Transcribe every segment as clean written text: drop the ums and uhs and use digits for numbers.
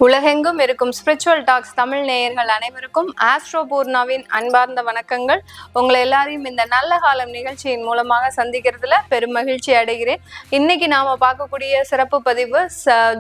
உலகெங்கும் இருக்கும் spiritual tax Tamil நேயர்கள் அனைவருக்கும் ஆஸ்ட்ரோ பூர்ணாவின் அன்பார்ந்த வணக்கங்கள். உங்களை எல்லாரையும் இந்த நல்ல காலம் நிகழ்ச்சியின் மூலமாக சந்திக்கிறதுல பெரும் மகிழ்ச்சி அடைகிறேன். இன்னைக்கு நாம பார்க்கக்கூடிய சிறப்பு பதிவு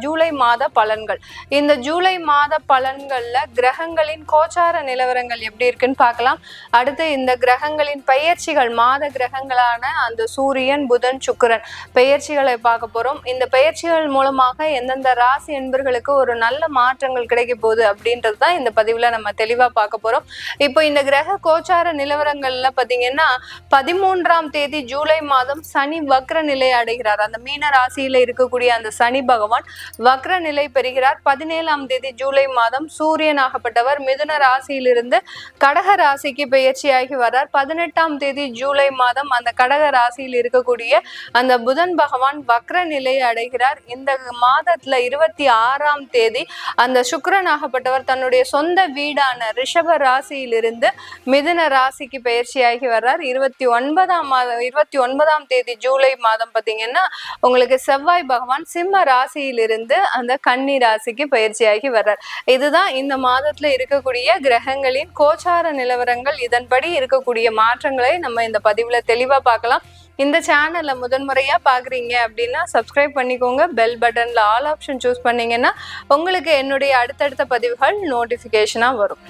ஜூலை மாத பலன்கள். இந்த ஜூலை மாத பலன்கள்ல கிரகங்களின் கோச்சார நிலவரங்கள் எப்படி இருக்குன்னு பார்க்கலாம். அடுத்து இந்த கிரகங்களின் பெயர்ச்சிகள், மாத கிரகங்களான அந்த சூரியன், புதன், சுக்கிரன் பெயர்ச்சிகளை பார்க்க போறோம். இந்த பெயர்ச்சிகள் மூலமாக எந்தெந்த ராசி என்பர்களுக்கு ஒரு நல்ல மாற்றங்கள் கிடைக்க போகுது அப்படின்றது தான் இந்த பதிவுல நம்ம தெளிவா பார்க்க போறோம். இப்போ இந்த கிரக கோச்சார நிலவரங்கள்ல பாத்தீங்கன்னா 13ஆம் தேதி ஜூலை மாதம் சனி வக்ர நிலை அடைகிறார். அந்த மீன ராசியில இருக்கக்கூடிய அந்த சனி பகவான் வக்ர நிலை பெறுகிறார். 17ஆம் தேதி ஜூலை மாதம் சூரியனாகப்பட்டவர் மிதுன ராசியிலிருந்து கடக ராசிக்கு பெயர்ச்சியாகி வர்றார். 18ஆம் தேதி ஜூலை மாதம் அந்த கடக ராசியில் இருக்கக்கூடிய அந்த புதன் பகவான் வக்ர நிலை அடைகிறார். இந்த மாதத்துல 26ஆம் தேதி அந்த சுக்கிரனாகப்பட்டவர் தன்னுடைய சொந்த வீடான ரிஷப ராசியிலிருந்து மிதுன ராசிக்கு பயிற்சியாகி வர்றார். 29ஆம் தேதி ஜூலை மாதம் பார்த்தீங்கன்னா உங்களுக்கு செவ்வாய் பகவான் சிம்ம ராசியிலிருந்து அந்த கன்னி ராசிக்கு பயிற்சியாகி வர்றார். இதுதான் இந்த மாதத்துல இருக்கக்கூடிய கிரகங்களின் கோச்சார நிலவரங்கள். இதன்படி இருக்கக்கூடிய மாற்றங்களை நம்ம இந்த பதிவுல தெளிவா பார்க்கலாம். இந்த சேனல்ல முதன்முறையா பாக்குறீங்க அப்படின்னா சப்ஸ்கிரைப் பண்ணிக்கோங்க. பெல் பட்டன்ல ஆல் ஆப்ஷன் சூஸ் பண்ணீங்கன்னா உங்களுக்கு என்னுடைய அடுத்தடுத்த பதிவுகள் நோட்டிபிகேஷனா வரும்.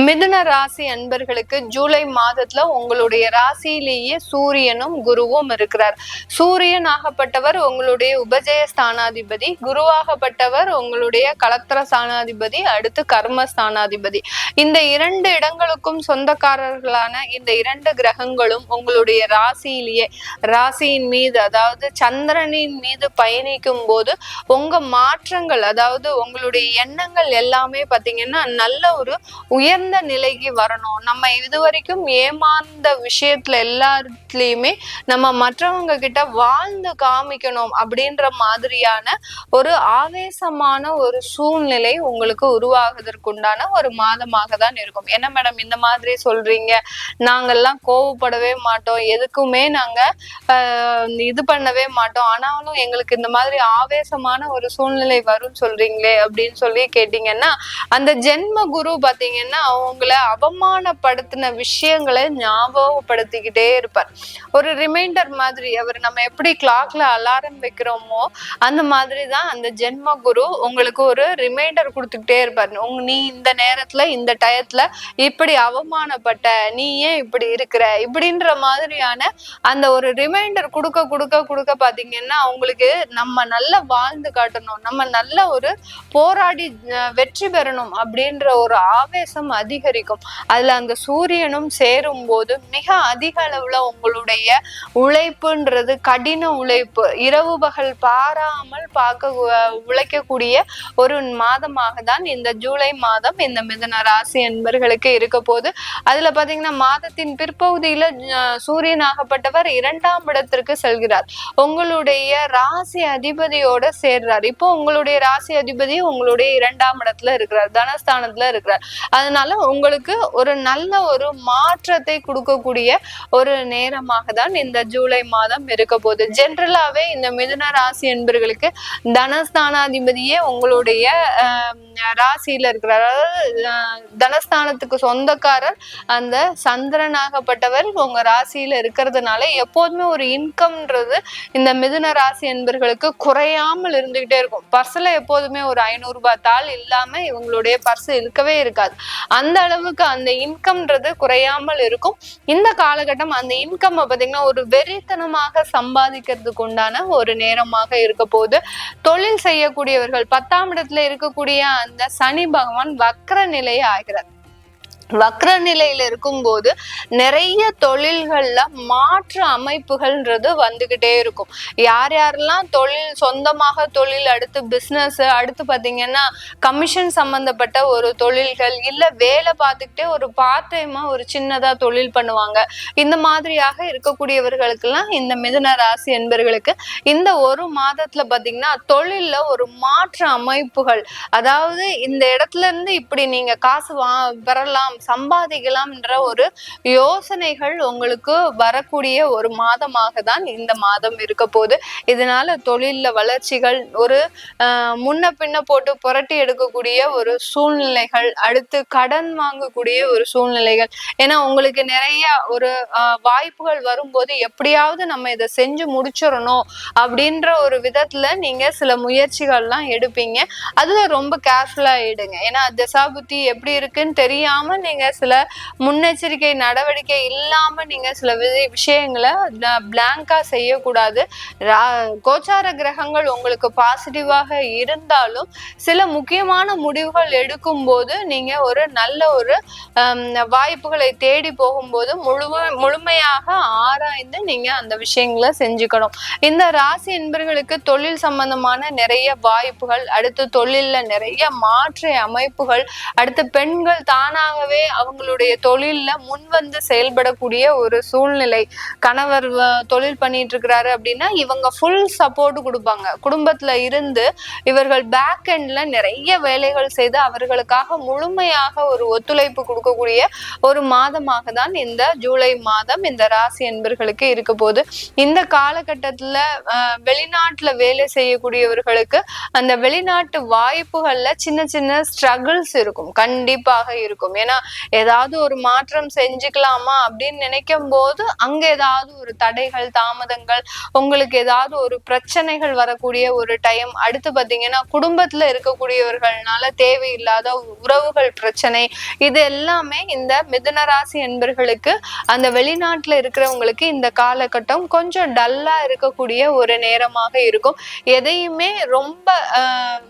மிதுன ராசி அன்பர்களுக்கு ஜூலை மாதத்துல உங்களுடைய ராசியிலேயே சூரியனும் குருவும் இருக்கிறார். சூரியன் ஆகப்பட்டவர் உங்களுடைய உபஜய ஸ்தானாதிபதி, குருவாகப்பட்டவர் உங்களுடைய கலத்திர ஸ்தானாதிபதி, அடுத்து கர்ம ஸ்தானாதிபதி. இந்த இரண்டு இடங்களுக்கும் சொந்தக்காரர்களான இந்த இரண்டு கிரகங்களும் உங்களுடைய ராசியிலேயே ராசியின் மீது, அதாவது சந்திரனின் மீது பயணிக்கும் போது உங்க மாற்றங்கள், அதாவது உங்களுடைய எண்ணங்கள் எல்லாமே பாத்தீங்கன்னா நல்ல ஒரு உயர்ந்த நிலைக்கு வரணும். நம்ம இதுவரைக்கும் ஏமாந்த விஷயத்துல எல்லாத்துலயுமே நம்ம மற்றவங்க கிட்ட வாழ்ந்து காமிக்கணும் அப்படின்ற மாதிரியான ஒரு ஆவேசமான ஒரு சூழ்நிலை உங்களுக்கு உருவாகுவதற்குண்டான ஒரு மாதமாக தான் இருக்கும். என்ன மேடம் இந்த மாதிரி சொல்றீங்க, நாங்கெல்லாம் கோவப்படவே மாட்டோம், எதுக்குமே நாங்க இது பண்ணவே மாட்டோம், ஆனாலும் எங்களுக்கு இந்த மாதிரி ஆவேசமான ஒரு சூழ்நிலை வரும்னு சொல்றீங்களே அப்படின்னு சொல்லி கேட்டீங்கன்னா, அந்த ஜென்ம குரு பாத்தீங்கன்னா உங்களை அவமானப்படுத்தின விஷயங்களை ஞாபகப்படுத்திக்கிட்டே இருப்பார். ஒரு ரிமைண்டர் மாதிரி. அவர் நம்ம எப்படி கிளாக்ல அலாரம் வைக்கிறோமோ அந்த மாதிரிதான் அந்த ஜென்ம குரு உங்களுக்கு ஒரு ரிமைண்டர் கொடுத்துக்கிட்டே இருப்பார். நீ இந்த நேரத்துல இந்த டயத்துல இப்படி அவமானப்பட்ட, நீ ஏன் இப்படி இருக்கிற, இப்படின்ற மாதிரியான அந்த ஒரு ரிமைண்டர் கொடுக்க கொடுக்க கொடுக்க பாத்தீங்கன்னா அவங்களுக்கு நம்ம நல்லா வாழ்ந்து காட்டணும், நம்ம நல்ல ஒரு போராடி வெற்றி பெறணும் அப்படின்ற ஒரு ஆவேசம் அதிகரிக்கும். அதுல அந்த சூரியனும் சேரும் போது மிக அதிக அளவுல உங்களுடைய உழைப்புன்றது, கடின உழைப்பு, இரவு பகல் பாராமல் உழைக்கக்கூடிய ஒரு மாதமாக தான் இந்த ஜூலை மாதம் இந்த மிதுன ராசி என்பர்களுக்கு இருக்க போது. அதுல பாத்தீங்கன்னா மாதத்தின் பிற்பகுதியில சூரியனாகப்பட்டவர் 2ஆம் இடத்திற்கு செல்கிறார். உங்களுடைய ராசி அதிபதியோட சேர்றார். இப்போ உங்களுடைய ராசி அதிபதி உங்களுடைய 2ஆம் இடத்துல இருக்கிறார், தனஸ்தானத்துல இருக்கிறார். அதனால உங்களுக்கு ஒரு நல்ல ஒரு மாற்றத்தை கொடுக்கக்கூடிய ஒரு நேரமாக தான் இந்த ஜூலை மாதம் இருக்க போகுது. ஜென்ரலாவே இந்த மிதுன ராசி என்பர்களுக்கு தனஸ்தானாதிபதியே உங்களுடைய ராசியில இருக்கிறார். அதாவது தனஸ்தானத்துக்கு சொந்தக்காரர் அந்த சந்திரனாகப்பட்டவர் உங்க ராசியில இருக்கிறதுனால எப்போதுமே ஒரு இன்கம்ன்றது இந்த மிதுன ராசி என்பர்களுக்கு குறையாமல் இருந்துகிட்டே இருக்கும். பர்ஸ்ல எப்போதுமே ஒரு 500 ரூபாய் தாள் இல்லாம இவங்களுடைய பர்ஸ் இருக்கவே இருக்காது. அந்த அளவுக்கு அந்த இன்கம்ன்றது குறையாமல் இருக்கும். இந்த காலகட்டம் அந்த இன்கம் பாத்தீங்கன்னா ஒரு வெறித்தனமாக சம்பாதிக்கிறதுக்கு உண்டான ஒரு நேரமாக இருக்க போது. தொழில் செய்யக்கூடியவர்கள் 10ஆம் இடத்துல இருக்கக்கூடிய அந்த சனி பகவான் வக்ர நிலை ஆகிறார். வக்ர நிலையில இருக்கும்போது நிறைய தொழில்கள்ல மாற்று அமைப்புகள்ன்றது வந்துகிட்டே இருக்கும். யார் யாரெல்லாம் தொழில் சொந்தமாக தொழில், அடுத்து பிசினஸ், அடுத்து பாத்தீங்கன்னா கமிஷன் சம்பந்தப்பட்ட ஒரு தொழில்கள், இல்ல வேலை பார்த்துக்கிட்டே ஒரு பார்ட் டைமா ஒரு சின்னதா தொழில் பண்ணுவாங்க. இந்த மாதிரியாக இருக்கக்கூடியவர்களுக்கெல்லாம் இந்த மிதுன ராசி என்பர்களுக்கு இந்த ஒரு மாதத்துல பாத்தீங்கன்னா தொழில்ல ஒரு மாற்று அமைப்புகள், அதாவது இந்த இடத்துல இருந்து இப்படி நீங்க காசு பெறலாம், சம்பாதிக்கலாம்ன்ற ஒரு யோசனைகள் உங்களுக்கு வரக்கூடிய ஒரு மாதமாக தான் இந்த மாதம் இருக்க போகுது. இதனால தொழில்ல வளர்ச்சிகள், ஒரு முன்ன பின்ன போட்டு புரட்டி எடுக்கக்கூடிய ஒரு சூழ்நிலைகள், அடுத்து கடன் வாங்கக்கூடிய ஒரு சூழ்நிலைகள். ஏன்னா உங்களுக்கு நிறைய ஒரு வாய்ப்புகள் வரும்போது எப்படியாவது நம்ம இதை செஞ்சு முடிச்சிடணும் அப்படின்ற ஒரு விதத்துல நீங்க சில முயற்சிகள்லாம் எடுப்பீங்க. அதுல ரொம்ப கேர்ஃபுல்லா ஆயிடுங்க. ஏன்னா தசாபுத்தி எப்படி இருக்குன்னு தெரியாம நீங்க சில முன்னெச்சரிக்கை நடவடிக்கை இல்லாம நீங்க சில விஷயங்களை பிளாங்கா செய்யக்கூடாது. கோச்சார கிரகங்கள் உங்களுக்கு பாசிட்டிவாக இருந்தாலும் சில முக்கியமான முடிவுகள் எடுக்கும் போது நீங்க ஒரு நல்ல ஒரு வாய்ப்புகளை தேடி போகும்போது முழுமையாக ஆராய்ந்து நீங்க அந்த விஷயங்களை செஞ்சுக்கணும். இந்த ராசி என்பர்களுக்கு தொழில் சம்பந்தமான நிறைய வாய்ப்புகள், அடுத்து தொழில்ல நிறைய மாற்று அமைப்புகள், அடுத்து பெண்கள் தானாகவே அவங்களுடைய தொழில்ல முன்வந்து செயல்படக்கூடிய ஒரு சூழ்நிலை. கணவர் தொழில் பண்ணிட்டு இருக்கிறாரு அப்படின்னா இவங்க ஃபுல் சப்போர்ட் கொடுப்பாங்க. குடும்பத்துல இருந்து இவர்கள் பேக் எண்ட்ல நிறைய வேலைகள் செய்து அவர்களுக்காக முழுமையாக ஒரு ஒத்துழைப்பு கொடுக்கக்கூடிய ஒரு மாதமாக தான் இந்த ஜூலை மாதம் இந்த ராசி என்பர்களுக்கு இருக்க போது. இந்த காலகட்டத்துல வெளிநாட்டுல வேலை செய்யக்கூடியவர்களுக்கு அந்த வெளிநாட்டு வாய்ப்புகள்ல சின்ன சின்ன ஸ்ட்ரகிள்ஸ் இருக்கும், கண்டிப்பாக இருக்கும். ஏன்னா ஏதாவது ஒரு மாற்றம் செஞ்சுக்கலாமா அப்படின்னு நினைக்கும் போது அங்க ஏதாவது ஒரு தடைகள், தாமதங்கள், உங்களுக்கு ஏதாவது ஒரு பிரச்சனைகள் வரக்கூடிய ஒரு டைம். அடுத்து பாத்தீங்கன்னா குடும்பத்துல இருக்கக்கூடியவர்கள்னால தேவையில்லாத உறவுகள் பிரச்சனை, இது எல்லாமே இந்த மிதுன ராசி என்பர்களுக்கு அந்த வெளிநாட்டுல இருக்கிறவங்களுக்கு இந்த காலகட்டம் கொஞ்சம் டல்லா இருக்கக்கூடிய ஒரு நேரமாக இருக்கும். எதையுமே ரொம்ப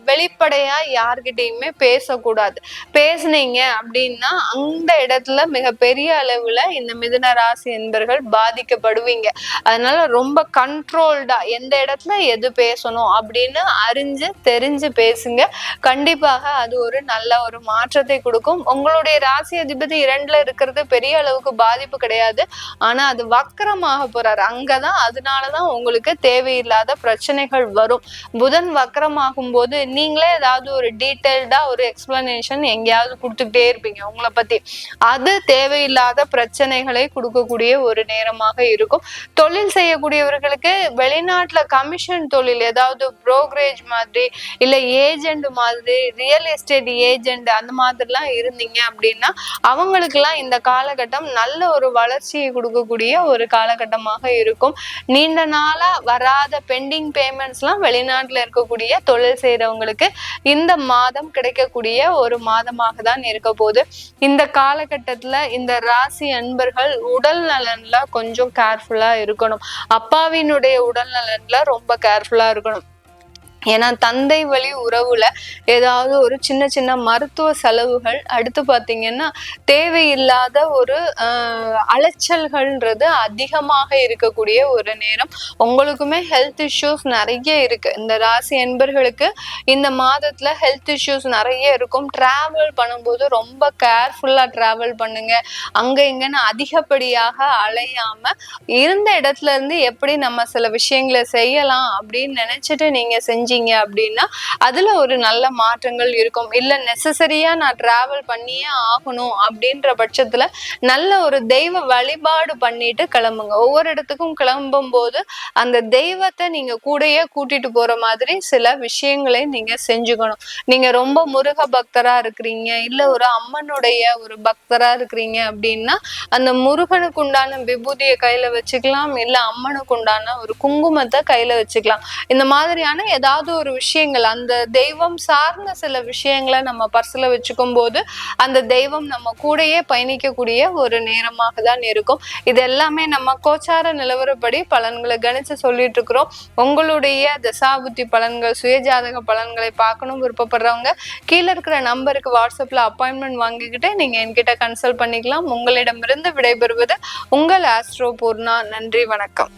வெளிப்படையா யார்கிட்டயுமே பேசக்கூடாது. பேசுனீங்க அப்படின்னா அந்த இடத்துல மிகப்பெரிய அளவுல இந்த மிதுன ராசி என்பர்கள் பாதிக்கப்படுவீங்க. அதனால ரொம்ப கண்ட்ரோல்டா எந்த இடத்துல எது பேசணும் அப்படின்னு அறிஞ்சு தெரிஞ்சு பேசுங்க. கண்டிப்பாக அது ஒரு நல்ல ஒரு மாற்றத்தை கொடுக்கும். உங்களுடைய ராசி அதிபதி 2ல இருக்கிறது பெரிய அளவுக்கு பாதிப்பு கிடையாது. ஆனா அது வக்கரமாக போறாரு அங்கதான். அதனாலதான் உங்களுக்கு தேவையில்லாத பிரச்சனைகள் வரும். புதன் வக்கரமாகும் போது நீங்களே ஏதாவது ஒரு டீட்டெயில்டா ஒரு எக்ஸ்பிளனேஷன் எங்கேயாவது கொடுத்துக்கிட்டே இருப்பீங்க உங்களை பத்தி. அது தேவையில்லாத பிரச்சனைகளை கொடுக்கக்கூடிய ஒரு நேரமாக இருக்கும். தொழில் செய்யக்கூடியவர்களுக்கு வெளிநாட்டுல கமிஷன் தொழில், ஏதாவது புரோக்கரேஜ் மாதிரி இல்ல ஏஜென்ட் மாதிரி, ரியல் எஸ்டேட் ஏஜென்ட் அந்த மாதிரிலாம் இருந்தீங்க அப்படின்னா அவங்களுக்கு எல்லாம் இந்த காலகட்டம் நல்ல ஒரு வளர்ச்சியை கொடுக்கக்கூடிய ஒரு காலகட்டமாக இருக்கும். நீண்ட நாளா வராத பெண்டிங் பேமெண்ட்ஸ் எல்லாம் வெளிநாட்டுல இருக்கக்கூடிய தொழில் செய்யறவங்களுக்கு இந்த மாதம் கிடைக்கக்கூடிய ஒரு மாதமாக தான் இருக்க போகுது. இந்த காலகட்டத்துல இந்த ராசி அன்பர்கள் உடல் நலன்ல கொஞ்சம் கேர்ஃபுல்லா இருக்கணும். அப்பாவினுடைய உடல் நலன்ல ரொம்ப கேர்ஃபுல்லா இருக்கணும். ஏன்னா தந்தை வழி உறவுல ஏதாவது ஒரு சின்ன சின்ன மருத்துவ செலவுகள், அடுத்து பாத்தீங்கன்னா தேவையில்லாத ஒரு அலைச்சல்கள்ன்றது அதிகமாக இருக்கக்கூடிய ஒரு நேரம். உங்களுக்குமே ஹெல்த் இஷ்யூஸ் நிறைய இருக்கு. இந்த ராசி என்பர்களுக்கு இந்த மாதத்துல ஹெல்த் இஷ்யூஸ் நிறைய இருக்கும். டிராவல் பண்ணும்போது ரொம்ப கேர்ஃபுல்லா டிராவல் பண்ணுங்க. அங்க இங்கன்னு அதிகப்படியாக அலையாம இருந்த இடத்துல இருந்து எப்படி நம்ம சில விஷயங்களை செய்யலாம் அப்படின்னு நினைச்சிட்டு நீங்க செஞ்சீங்க அப்படின்னா அதுல ஒரு நல்ல மாற்றங்கள் இருக்கும். இல்ல நெசசரியா நான் டிராவல் பண்ணியே ஆகணும் அப்படின்ற பட்சத்துல நல்ல ஒரு தெய்வ வழிபாடு பண்ணிட்டு கிளம்புங்க. ஒவ்வொரு இடத்துக்கும் கிளம்பும் போது அந்த தெய்வத்தை நீங்க கூடயே கூட்டிட்டு போற மாதிரி சில விஷயங்களை நீங்க செஞ்சுக்கணும். நீங்க ரொம்ப முருக பக்தரா இருக்கிறீங்க, இல்ல ஒரு அம்மனுடைய ஒரு பக்தரா இருக்கிறீங்க அப்படின்னா அந்த முருகனுக்கு உண்டான விபூதியை கையில வச்சுக்கலாம், இல்ல அம்மனுக்கு உண்டான ஒரு குங்குமத்தை கையில வச்சுக்கலாம். இந்த மாதிரியான ஏதாவது ஒரு விஷயங்கள், அந்த தெய்வம் சார்ந்த சில விஷயங்களை நம்ம பர்ஸ்ல வச்சுக்கும் போது அந்த தெய்வம் நம்ம கூடயே பயணிக்கக்கூடிய ஒரு நேரமாக தான் இருக்கும். இது எல்லாமே நம்ம கோச்சார நிலவரப்படி பலன்களை கணிச்சு சொல்லிட்டு இருக்கிறோம். உங்களுடைய தசாபுத்தி பலன்கள், சுயஜாதக பலன்களை பார்க்கணும் விருப்பப்படுறவங்க கீழே இருக்கிற நம்பருக்கு வாட்ஸ்அப்ல அப்பாயின்மெண்ட் வாங்கிக்கிட்டு நீங்க என்கிட்ட கன்சல்ட் பண்ணிக்கலாம். உங்களிடமிருந்து விடைபெறுவது உங்கள் ஆஸ்ட்ரோ பூர்ணா. நன்றி, வணக்கம்.